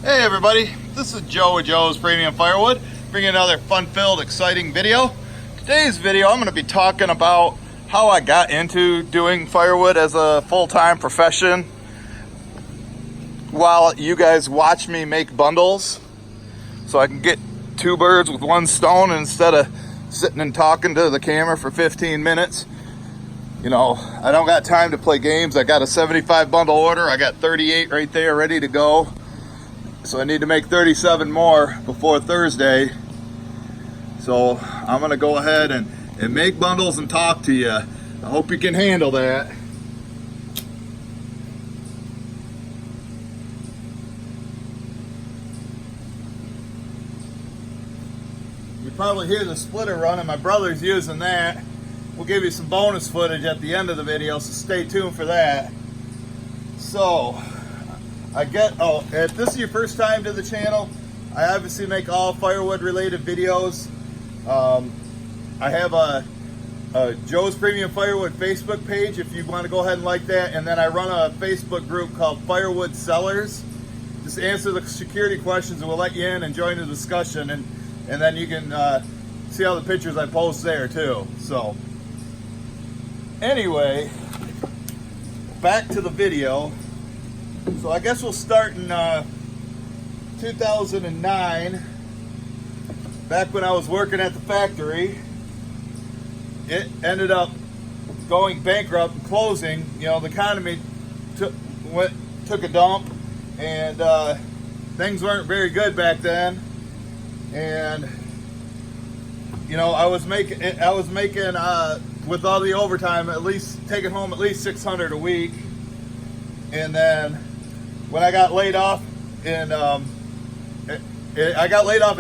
Hey everybody, this is Joe with Joe's Premium Firewood, bringing another fun-filled, exciting video. Today's video, I'm going to be talking about how I got into doing firewood as a full-time profession while you guys watch me make bundles, so I can get two birds with one stone instead of sitting and talking to the camera for 15 minutes. You know, I don't got time to play games. I got a 75 bundle order. I got 38 right there ready to go. So I need to make 37 more before Thursday. So I'm gonna go ahead and make bundles and talk to you. I hope you can handle that. You probably hear the splitter running. My brother's using that. We'll give you some bonus footage at the end of the video, so stay tuned for that. So, if this is your first time to the channel, I obviously make all firewood related videos. I have a Joe's Premium Firewood Facebook page if you want to go ahead and like that, and then I run a Facebook group called Firewood Sellers. Just answer the security questions and we'll let you in and join the discussion, and then you can see all the pictures I post there too. So anyway, back to the video. So I guess we'll start in 2009, back when I was working at the factory. It ended up going bankrupt and closing. You know, the economy took a dump, and things weren't very good back then. And you know, I was making with all the overtime, at least taking home at least $600 a week. And then when I got laid off in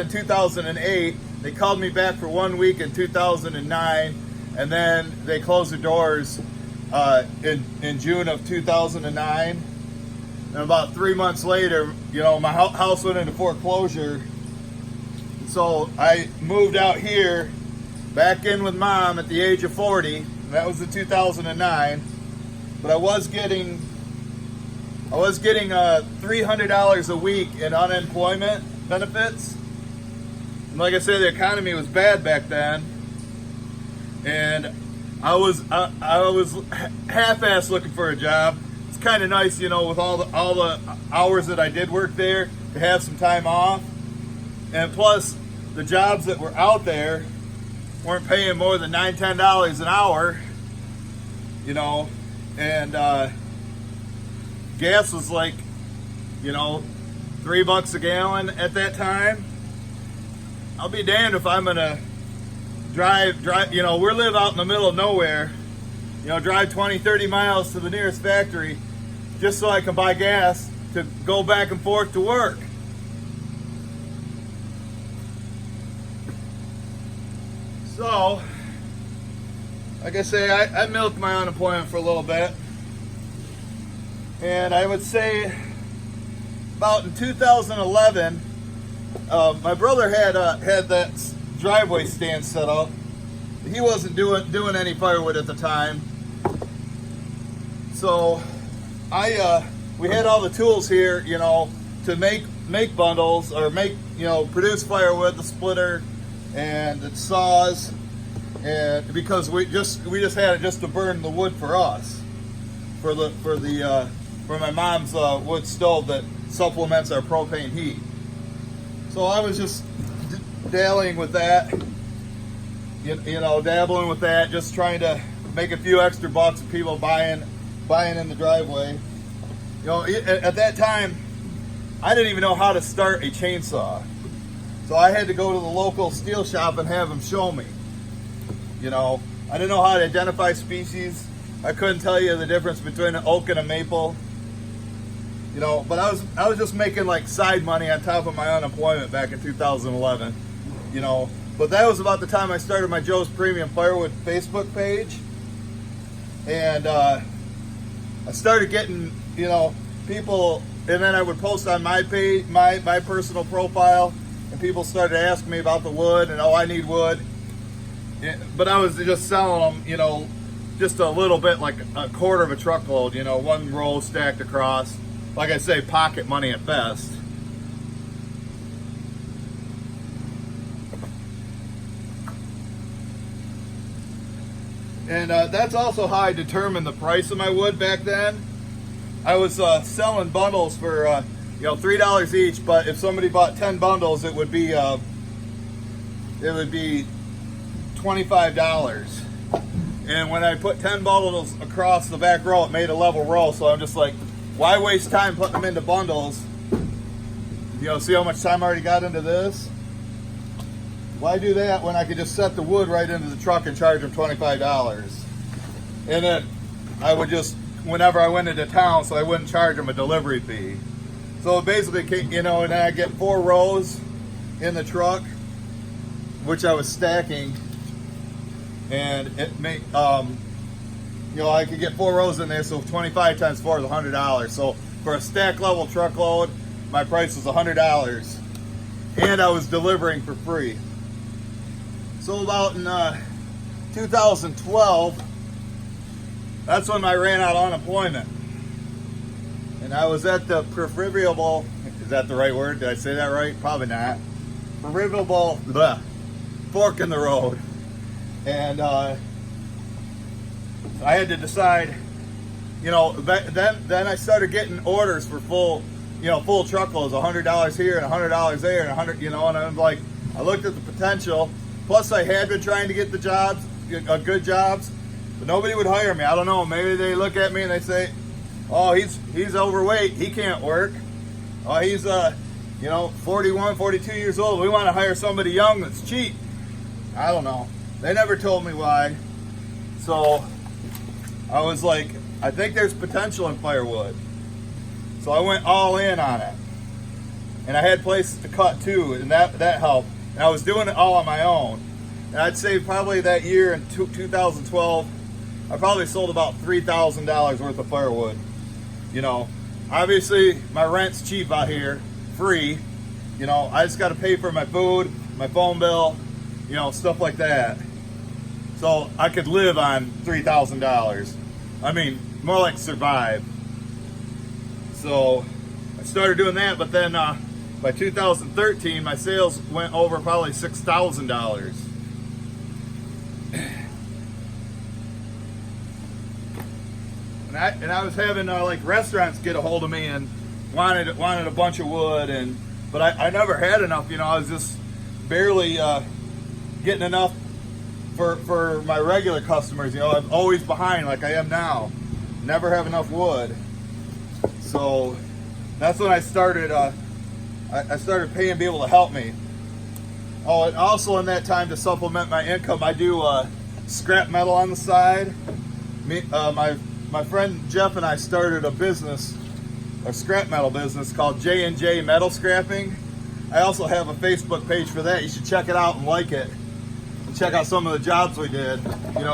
2008. They called me back for 1 week in 2009, and then they closed the doors in June of 2009. And about 3 months later, you know, my house went into foreclosure. So I moved out here, back in with Mom at the age of 40. That was in 2009. But I was getting $300 a week in unemployment benefits. And like I said, the economy was bad back then, and I was half-assed looking for a job. It's kind of nice, you know, with all the hours that I did work there, to have some time off. And plus, the jobs that were out there weren't paying more than $9-10 an hour, you know, and gas was like, you know, $3 a gallon at that time. I'll be damned if I'm gonna drive, you know, we live out in the middle of nowhere, you know, drive 20-30 miles to the nearest factory just so I can buy gas to go back and forth to work. So, like I say, I milked my unemployment for a little bit. And I would say about in 2011, my brother had that driveway stand set up. He wasn't doing any firewood at the time. So we had all the tools here, you know, to make bundles, or produce firewood, the splitter and the saws, and because we just had it just to burn the wood for us, for my mom's wood stove that supplements our propane heat. So I was just dabbling with that, just trying to make a few extra bucks of people buying in the driveway. You know, at that time, I didn't even know how to start a chainsaw. So I had to go to the local steel shop and have them show me. You know, I didn't know how to identify species. I couldn't tell you the difference between an oak and a maple. You know, but I was just making like side money on top of my unemployment back in 2011. You know, but that was about the time I started my Joe's Premium Firewood Facebook page, and I started getting, you know, people, and then I would post on my page, my personal profile, and people started asking me about the wood, and I need wood. But I was just selling them, you know, just a little bit, like a quarter of a truckload, you know, one roll stacked across. Like I say, pocket money at best. And that's also how I determined the price of my wood back then. I was selling bundles for $3 each, but if somebody bought 10 bundles, it would be $25. And when I put 10 bundles across the back row, it made a level row. So I'm just like, why waste time putting them into bundles? See how much time I already got into this? Why do that when I could just set the wood right into the truck and charge them $25? And then I would just, whenever I went into town, so I wouldn't charge them a delivery fee. So basically, and then I get 4 rows in the truck, which I was stacking, and it made, I could get 4 rows in there, so 25 times 4 is $100. So for a stack level truckload, my price was $100, and I was delivering for free. So about in 2012, that's when I ran out of unemployment. And I was at the proverbial, is that the right word? Did I say that right? Probably not. Proverbial fork in the road. And I had to decide, then I started getting orders for full truckloads, $100 here and $100 there and $100, and I'm like, I looked at the potential. Plus I had been trying to get the jobs, good jobs, but nobody would hire me. I don't know, maybe they look at me and they say, oh, he's overweight, he can't work. Oh, he's 41, 42 years old. We want to hire somebody young that's cheap. I don't know. They never told me why. So I was like, I think there's potential in firewood. So I went all in on it. And I had places to cut too, and that helped. And I was doing it all on my own. And I'd say probably that year in 2012, I probably sold about $3,000 worth of firewood. Obviously my rent's cheap out here, free. I just got to pay for my food, my phone bill, stuff like that. So I could live on $3,000. I mean, more like survive. So I started doing that, but then by 2013, my sales went over probably $6,000. And I was having like restaurants get a hold of me and wanted a bunch of wood, but I never had enough. I was just barely getting enough for my regular customers. I'm always behind like I am now. Never have enough wood. So that's when I started. I started paying people to help me. Oh, and also in that time to supplement my income, I do scrap metal on the side. My friend Jeff and I started a scrap metal business called J&J Metal Scrapping. I also have a Facebook page for that. You should check it out and like it. And check out some of the jobs we did.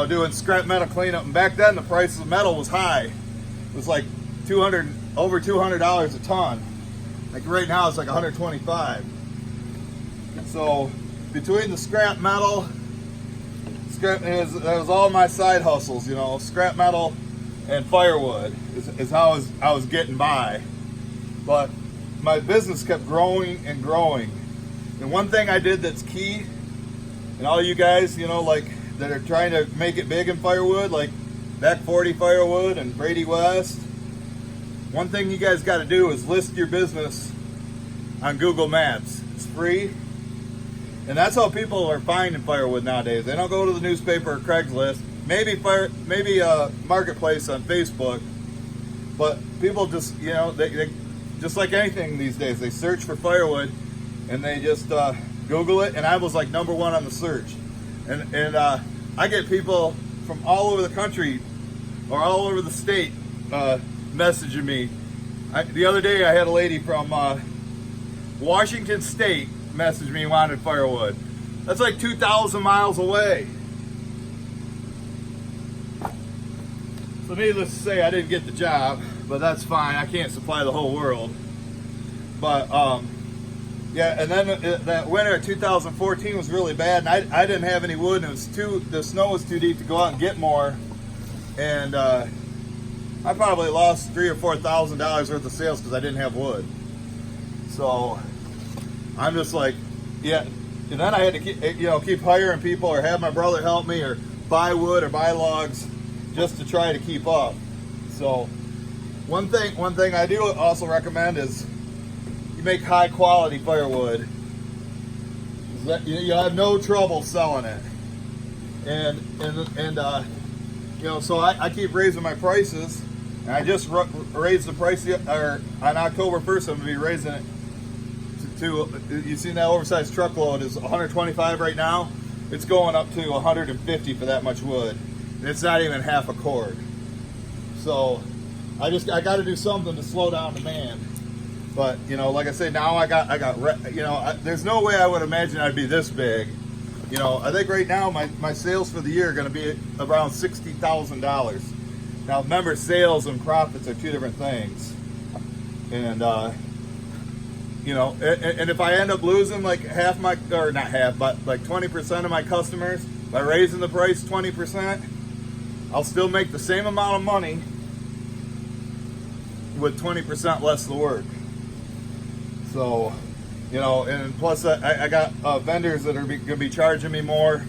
Doing scrap metal cleanup. And back then the price of metal was high. It was like over $200 a ton. Like right now it's like $125. So between the scrap metal, that was all my side hustles. Scrap metal and firewood is how I was getting by. But my business kept growing and growing. And one thing I did that's key, and all you guys, like that are trying to make it big in firewood, like Back 40 Firewood and Brady West, one thing you guys got to do is list your business on Google Maps. It's free. And that's how people are finding firewood nowadays. They don't go to the newspaper or Craigslist. Maybe Marketplace on Facebook. But people just, they just like anything these days, they search for firewood and they just Google it. And I was like #1 on the search. And I get people from all over the country or all over the state messaging me. The other day I had a lady from Washington State message me, wanted firewood. That's like 2,000 miles away. So needless to say, I didn't get the job, but that's fine. I can't supply the whole world. But yeah, and then that winter of 2014 was really bad, and I didn't have any wood, and the snow was too deep to go out and get more. And I probably lost $3,000 or $4,000 worth of sales because I didn't have wood. So I'm just like, yeah. And then I had to keep hiring people or have my brother help me or buy wood or buy logs just to try to keep up. So one thing I do also recommend is you make high quality firewood. You'll have no trouble selling it. And you know, so I keep raising my prices. And I just raised the price, or on October 1st, I'm gonna be raising it to you seen that oversized truckload is 125 right now. It's going up to 150 for that much wood. And it's not even half a cord. So I got to do something to slow down demand. But you know, like I say, now I got you know, there's no way I would imagine I'd be this big. You know, I think right now my sales for the year are going to be around $60,000. Now remember, sales and profits are two different things. And you know, and if I end up losing like half my, or not half, but like 20% of my customers by raising the price 20%, I'll still make the same amount of money with 20% less the work. So, you know, and plus I got vendors that are going to be charging me more,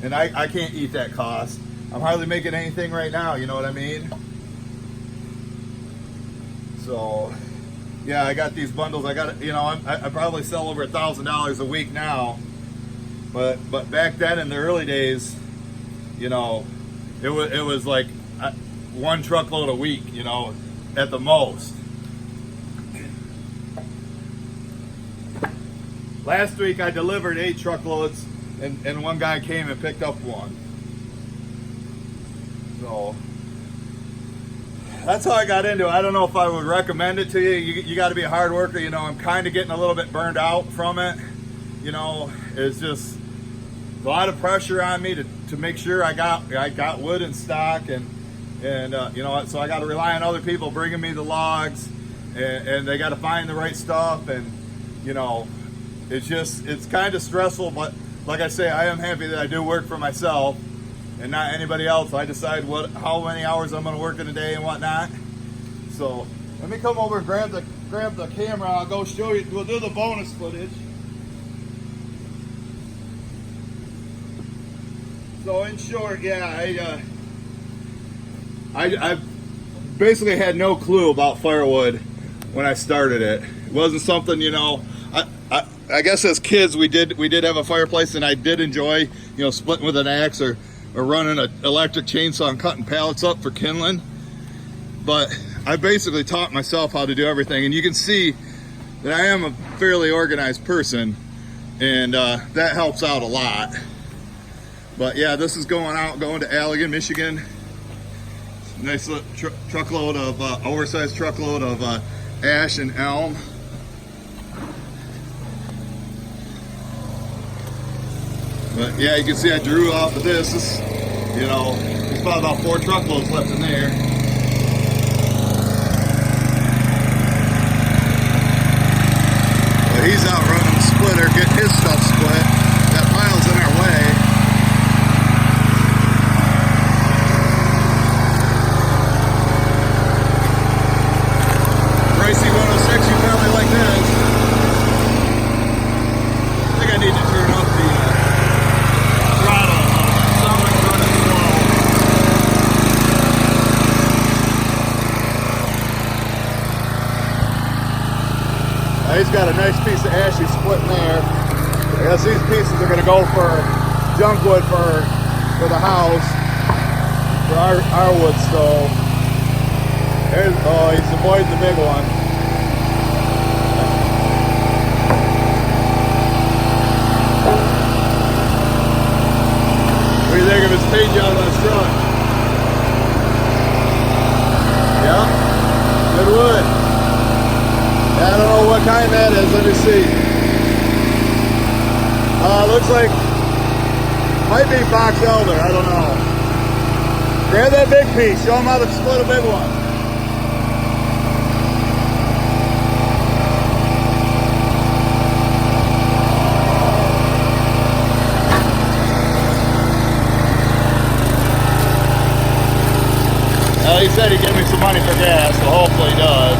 and I can't eat that cost. I'm hardly making anything right now, you know what I mean? So, yeah, I got these bundles. I got, you know, I probably sell over $1,000 a week now, but back then in the early days, you know, it was like one truckload a week, you know, at the most. Last week I delivered 8 truckloads, and one guy came and picked up one. So that's how I got into it. I don't know if I would recommend it to you. You got to be a hard worker. You know, I'm kind of getting a little bit burned out from it. You know, it's just a lot of pressure on me to make sure I got wood in stock, and you know, so I got to rely on other people bringing me the logs, and they got to find the right stuff, and you know, it's kind of stressful. But like I say, I am happy that I do work for myself and not anybody else. I decide how many hours I'm going to work in a day and whatnot. So let me come over and grab the camera. I'll go show you. We'll do the bonus footage. So in short, yeah, I basically had no clue about firewood when I started it. It wasn't something, you know. I guess as kids we did have a fireplace, and I did enjoy, you know, splitting with an axe or running an electric chainsaw and cutting pallets up for kindling. But I basically taught myself how to do everything, and you can see that I am a fairly organized person, and that helps out a lot. But yeah, this is going to Allegan, Michigan. Nice little truckload of oversized truckload of ash and elm. But yeah, you can see I drew off of this. You know, there's probably about 4 truckloads left in there. But he's out running the splitter, getting his stuff split. That pile's in our way. Pricey 106, you probably like this. I think I need to turn up the throttle a little bit. Sounds like I'm running slow. He's got a nice piece of ash he's splitting there. I guess these pieces are going to go for junk wood for the house, for our wood stove. Oh, he's avoiding the big one. What do you think of his paint job on his truck? Yeah, good wood. I don't know what kind that is. Let me see. Looks like, might be box elder. I don't know. Grab that big piece. Show him how to split a big one. He said he'd give me some money for gas, so hopefully he does.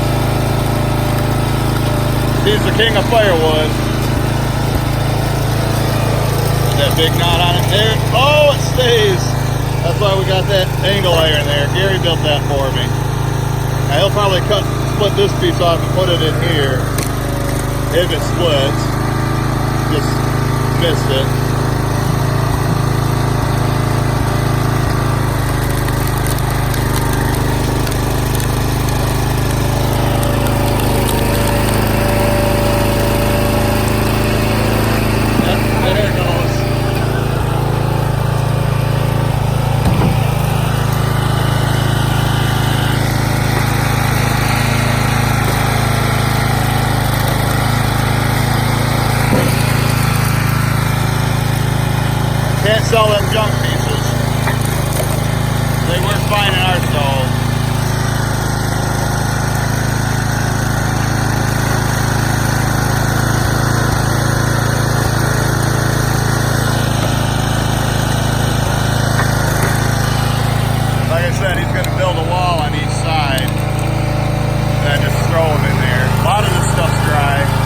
He's the king of firewood. Put that big knot on it there. Oh, it stays. That's why we got that angle iron there. Gary built that for me. Now he'll probably split this piece off and put it in here if it splits. Just missed it. Can't sell them junk pieces. They work fine in our stove. Like I said, he's going to build a wall on each side and just throw them in there. A lot of this stuff's dry.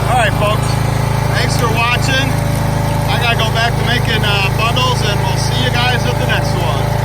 Alright folks, thanks for watching. I gotta go back to making bundles, and we'll see you guys at the next one.